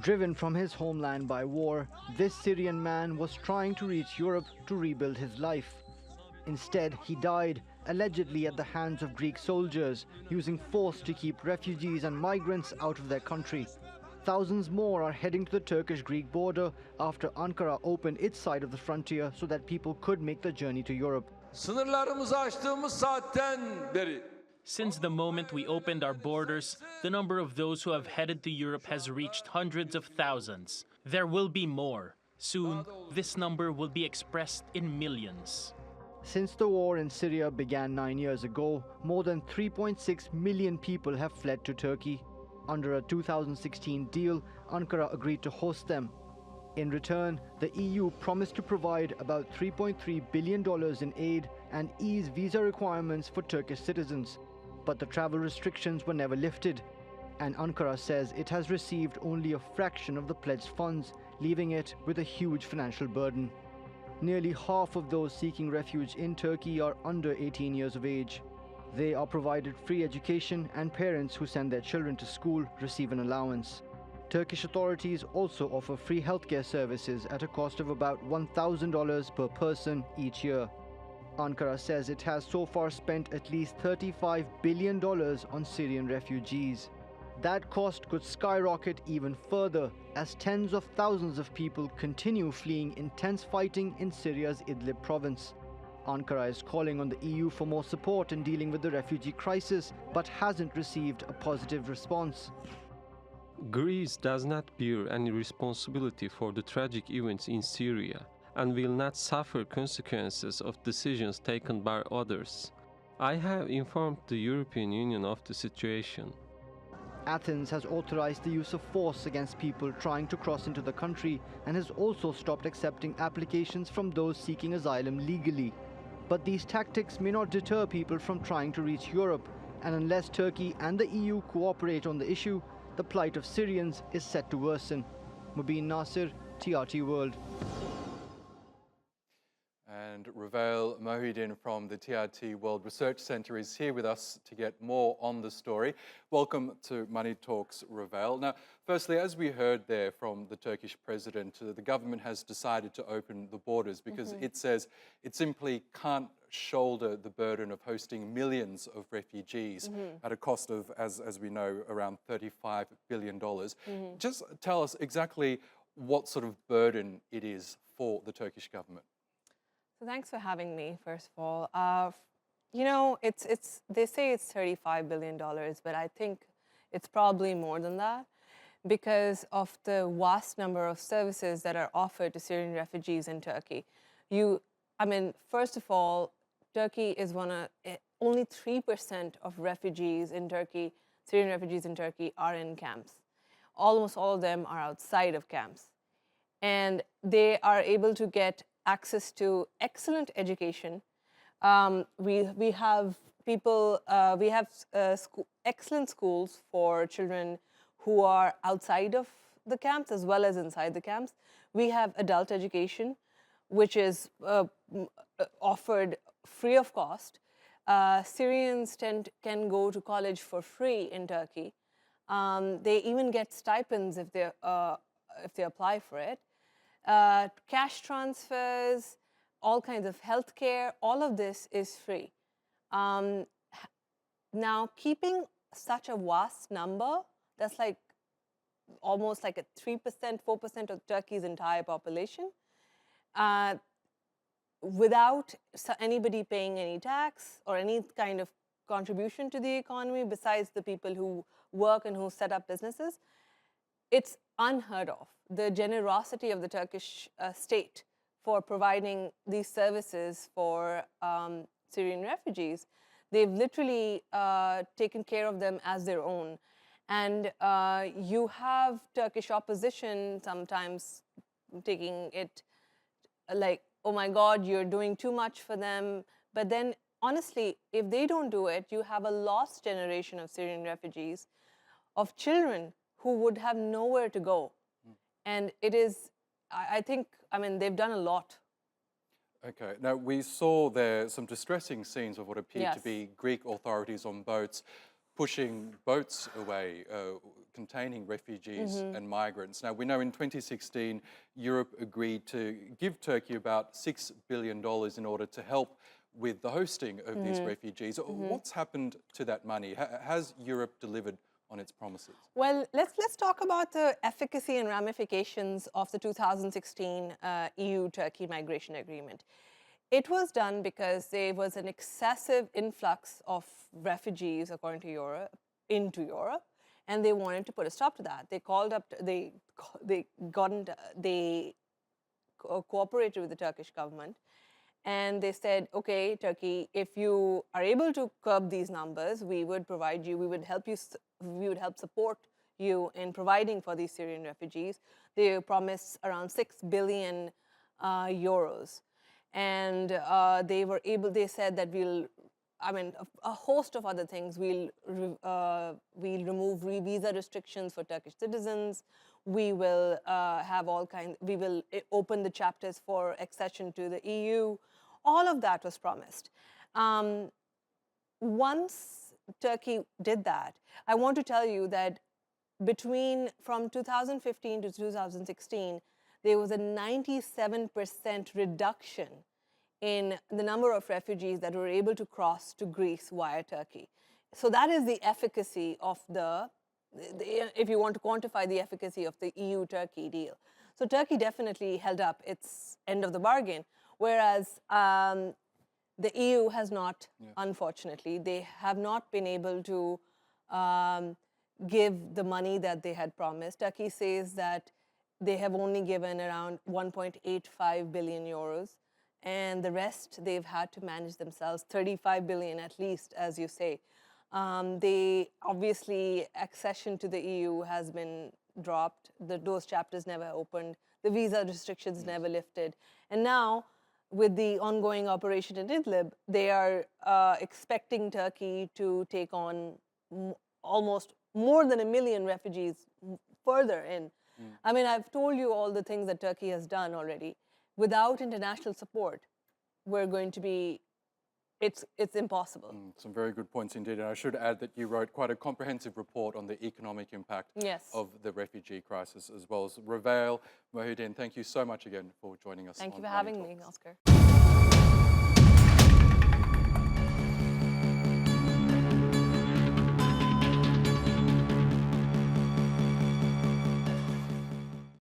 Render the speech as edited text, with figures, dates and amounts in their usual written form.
Driven from his homeland by war, this Syrian man was trying to reach Europe to rebuild his life. Instead, he died, allegedly at the hands of Greek soldiers, using force to keep refugees and migrants out of their country. Thousands more are heading to the Turkish-Greek border after Ankara opened its side of the frontier so that people could make the journey to Europe. Sınırlarımızı açtığımız saatten beri Since the moment we opened our borders, the number of those who have headed to Europe has reached hundreds of thousands. There will be more. Soon, this number will be expressed in millions. Since the war in Syria began 9 years ago, more than 3.6 million people have fled to Turkey. Under a 2016 deal, Ankara agreed to host them. In return, the EU promised to provide about $3.3 billion in aid and ease visa requirements for Turkish citizens. But the travel restrictions were never lifted, and Ankara says it has received only a fraction of the pledged funds, leaving it with a huge financial burden. Nearly half of those seeking refuge in Turkey are under 18 years of age. They are provided free education, and parents who send their children to school receive an allowance. Turkish authorities also offer free healthcare services at a cost of about $1,000 per person each year. Ankara says it has so far spent at least $35 billion on Syrian refugees. That cost could skyrocket even further as tens of thousands of people continue fleeing intense fighting in Syria's Idlib province. Ankara is calling on the EU for more support in dealing with the refugee crisis, but hasn't received a positive response. Greece does not bear any responsibility for the tragic events in Syria and will not suffer consequences of decisions taken by others. I have informed the European Union of the situation. Athens has authorized the use of force against people trying to cross into the country and has also stopped accepting applications from those seeking asylum legally. But these tactics may not deter people from trying to reach Europe, and unless Turkey and the EU cooperate on the issue, the plight of Syrians is set to worsen. Mobin Nasir, TRT World. And Ravale Mohydin from the TRT World Research Centre is here with us to get more on the story. Welcome to Money Talks, Ravale. Now, firstly, as we heard there from the Turkish president, the government has decided to open the borders because it says it simply can't shoulder the burden of hosting millions of refugees at a cost of, as we know, around $35 billion. Just tell us exactly what sort of burden it is for the Turkish government. So thanks for having me, first of all. You know, they say it's $35 billion, but I think it's probably more than that because of the vast number of services that are offered to Syrian refugees in Turkey. I mean, first of all, Turkey is only 3% of refugees in Turkey, Syrian refugees in Turkey, are in camps. Almost all of them are outside of camps. And they are able to get access to excellent education. We have excellent schools for children who are outside of the camps as well as inside the camps. We have adult education, which is offered free of cost. Syrians can go to college for free in Turkey. They even get stipends if they apply for it. Cash transfers, all kinds of healthcare, all of this is free. Now, keeping such a vast number, that's like almost like a 3%, 4% of Turkey's entire population, without anybody paying any tax or any kind of contribution to the economy besides the people who work and who set up businesses, it's unheard of. The generosity of the Turkish state for providing these services for Syrian refugees. They've literally taken care of them as their own. And you have Turkish opposition sometimes taking it like, oh my God, you're doing too much for them. But then, honestly, if they don't do it, you have a lost generation of Syrian refugees, of children who would have nowhere to go. And it is, I think, I mean, they've done a lot. Okay. Now, we saw there some distressing scenes of what appeared to be Greek authorities on boats pushing boats away, containing refugees and migrants. Now, we know in 2016, Europe agreed to give Turkey about $6 billion in order to help with the hosting of these refugees. What's happened to that money? Has Europe delivered on its promises? Well, let's talk about the efficacy and ramifications of the 2016 EU-Turkey migration agreement. It was done because there was an excessive influx of refugees, according to Europe, into Europe, and they wanted to put a stop to that. They cooperated with the Turkish government, and they said, okay, Turkey, if you are able to curb these numbers, we would provide you, we would help support you in providing for these Syrian refugees. They promised around 6 billion euros. And they said that a host of other things. We'll remove visa restrictions for Turkish citizens. We will we will open the chapters for accession to the EU. All of that was promised. Once Turkey did that, I want to tell you that from 2015 to 2016, there was a 97% reduction in the number of refugees that were able to cross to Greece via Turkey. So that is the efficacy of if you want to quantify the efficacy of the EU-Turkey deal. So Turkey definitely held up its end of the bargain, whereas the EU has not, unfortunately. They have not been able to give the money that they had promised. Turkey says that they have only given around 1.85 billion euros, and the rest they've had to manage themselves, 35 billion at least, as you say. Obviously, accession to the EU has been dropped. Those chapters never opened. The visa restrictions never lifted. And now, with the ongoing operation in Idlib, they are expecting Turkey to take on almost more than 1 million refugees further in. I mean, I've told you all the things that Turkey has done already. Without international support, it's impossible. Some very good points indeed. And I should add that you wrote quite a comprehensive report on the economic impact of the refugee crisis as well. Ravale Mohydin, thank you so much again for joining us. Thank you for having me, Oscar.